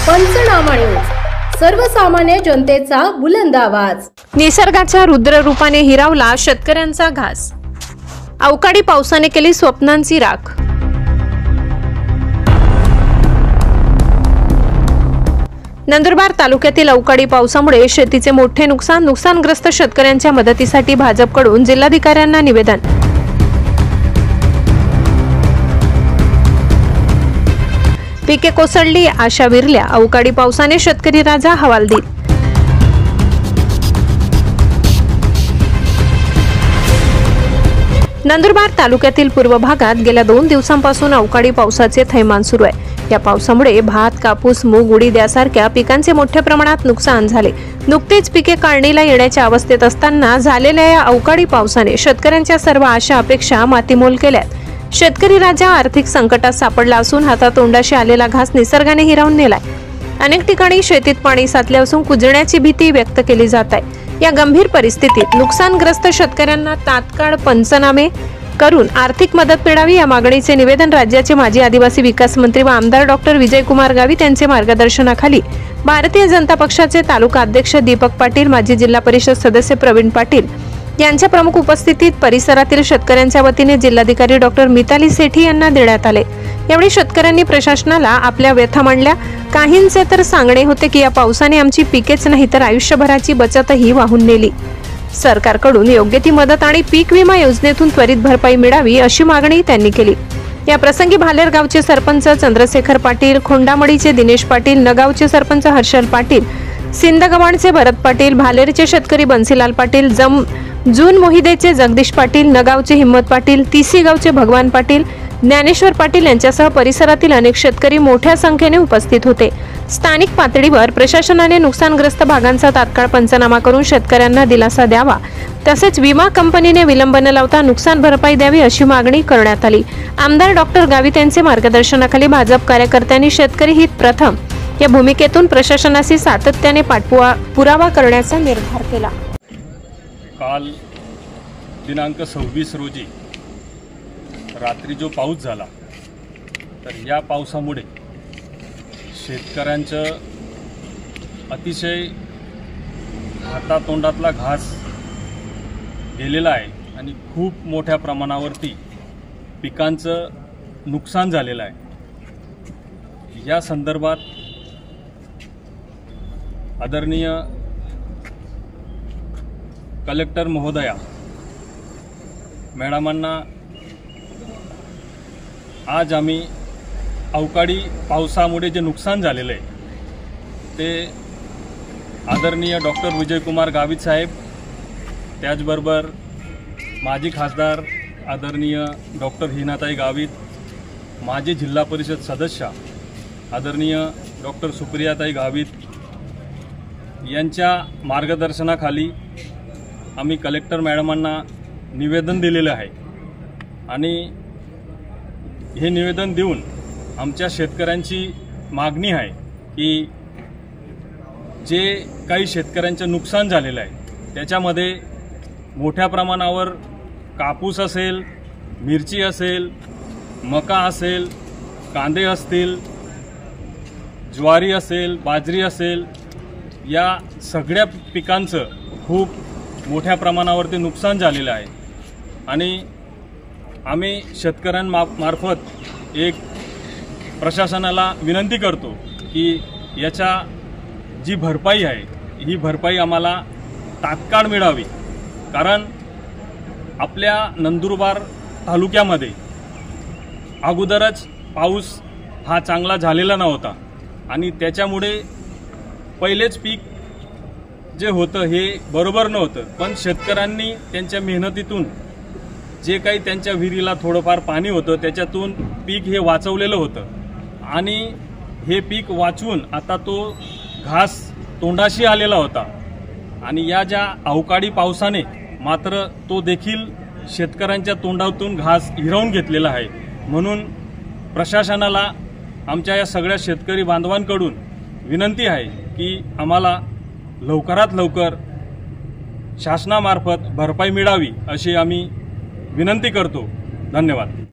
पंचनामा न्यूज, सर्वसामान्य जनतेचा बुलंद आवाज। निसर्गाच्या रुद्र रूपाने हिरावला शेतकऱ्यांचा घास, अवकाळी पावसाने केली स्वप्नांची राख। नंदुरबार तालुक्यातील अवकाळी पावसामुळे शेतीचे मोठे नुकसानग्रस्त शेतकऱ्यांच्या मदतीसाठी भाजपकडून जिल्हाधिकाऱ्यांना निवेदन। पिके कोसळली, आशा विरल्या, अवकाळी पावसाने शेतकरी राजा हवालदिल। नंदुरबार तालुक्यातील पूर्व भागात गेल्या 2 दिवसांपासून अवकाळी पावसाचे थैमान सुरू आहे। या पावसामुळे भात, कापूस, मूग, उडीद यासारख्या पिकांचे मोठ्या प्रमाणात नुकसान झाले। नुकतेच पिके काढणीला येण्याच्या अवस्थेत असताना झालेल्या या अवकाळी पावसाने शेतकऱ्यांच्या सर्व आशा अपेक्षा मातीमोल केल्यात। शेतकरी राजा आर्थिक संकटात सापडला असून हातातोंडाशी आलेला घास निसर्गाने हिरावून नेलाय। अनेक ठिकाणी शेतीत पाणी साचले असून कुजण्याची भीती व्यक्त केली जात आहे। या गंभीर परिस्थितीत नुकसानग्रस्त शेतकऱ्यांना तात्काळ पंचनामे करून आर्थिक मदत मिळावी या मागणीचे निवेदन राज्याचे माजी आदिवासी विकास मंत्री व आमदार डॉक्टर विजयकुमार गावित यांचे मार्गदर्शनाखाली भारतीय जनता पक्षाचे तालुका अध्यक्ष दीपक पाटील, माजी जिल्हा परिषद सदस्य प्रवीण पाटील यांच्या प्रमुख उपस्थितीत परिसरातील शेतकऱ्यांच्या वतीने जिल्हाधिकारी डॉक्टर मिताली सेठी यांना देण्यात आले। यावेळी शेतकऱ्यांनी प्रशासनाला आपल्या व्यथा मांडल्या। काहींचे तर सांगणे होते की या पावसाने आमची पिकेच नाही तर आयुष्यभराची बचतही वाहून नेली। सरकारकडून योग्य ती मदत आणि पीक विमा योजनेतून त्वरित भरपाई मिळावी अशी मागणी त्यांनी केली। या प्रसंगी भालेर गावचे सरपंच चंद्रशेखर पाटील, खोंडामडीचे दिनेश पाटील, नगावचे सरपंच हर्षल पाटील, सिंदगव्हाणचे भरत पाटील, भालेरचे शेतकरी बन्सीलाल पाटील, जून मोहिदेचे जगदीश पाटील, नगावचे हिम्मत पाटील, तिसी गावचे भगवान पाटील, ज्ञानेश्वर पाटील यांच्यासह परिसरातील अनेक शेतकरी मोठ्या संख्येने उपस्थित होते। स्थानिक पातळीवर प्रशासनाने नुकसानग्रस्त भागांचा तात्काळ पंचनामा करून शेतकऱ्यांना दिलासा द्यावा, तसेच विमा कंपनीने विलंब न लावता नुकसान भरपाई द्यावी अशी मागणी करण्यात आली। आमदार डॉक्टर गावित यांचे मार्गदर्शनाखाली भाजप कार्यकर्त्यांनी शेतकरी हित प्रथम या भूमिकेतून प्रशासनाशी सातत्याने पाठपुरावा करण्याचा निर्धार केला। काल दिनांक 26 रोजी रात्री जो पाऊस झाला, तर या पावसामुळे शेतकऱ्यांचं अतिशय हातातोंडातला घास गेलेला आहे आणि खूप मोठ्या प्रमाणावरती पिकांचं नुकसान झालेलं आहे। या संदर्भात आदरणीय कलेक्टर महोदया मॅडमांना आज आम्ही अवकाळी पावसामुळे जे नुकसान झालेलं आहे ते आदरणीय डॉक्टर विजयकुमार गावित साहेब, त्याचबरोबर माजी खासदार आदरणीय डॉक्टर हिनाताई गावित, माजी जिल्हा परिषद सदस्य आदरणीय डॉक्टर सुप्रियाताई गावित यांच्या मार्गदर्शनाखाली आम्ही कलेक्टर मॅडमांना निवेदन दिलेलं आहे आणि हे निवेदन देऊन आमच्या शेतकऱ्यांची मागणी आहे की जे काही शेतकऱ्यांचं नुकसान झालेलं आहे त्याच्यामध्ये मोठ्या प्रमाणावर कापूस असेल, मिरची असेल, मका असेल, कांदे असतील, ज्वारी असेल, बाजरी असेल, या सगळ्या पिकांचं खूप मोठ्या प्रमाणावरती नुकसान झालेलं आहे आणि आम्ही शेतकऱ्यांमार्फत एक प्रशासनाला विनंती करतो की याच्या जी भरपाई आहे ही भरपाई आम्हाला तात्काळ मिळावी। कारण आपल्या नंदुरबार तालुक्यामध्ये अगोदरच पाऊस हा चांगला झालेला नव्हता आणि त्याच्यामुळे पहिलेच पीक जे होतं हे बरोबर नव्हतं, पण शेतकऱ्यांनी त्यांच्या मेहनतीतून जे काही त्यांच्या विहिरीला थोडंफार पाणी होतं त्याच्यातून पीक हे वाचवलेलं होतं आणि हे पीक वाचवून आता तो घास तोंडाशी आलेला होता आणि या ज्या अवकाळी पावसाने मात्र तो देखील शेतकऱ्यांच्या तोंडातून घास हिरावून घेतलेला आहे। म्हणून प्रशासनाला आमच्या या सगळ्या शेतकरी बांधवांकडून विनंती आहे की आम्हाला लवकरात लवकर शासनामार्फत भरपाई मिळावी अशी आम्ही विनंती करतो। धन्यवाद।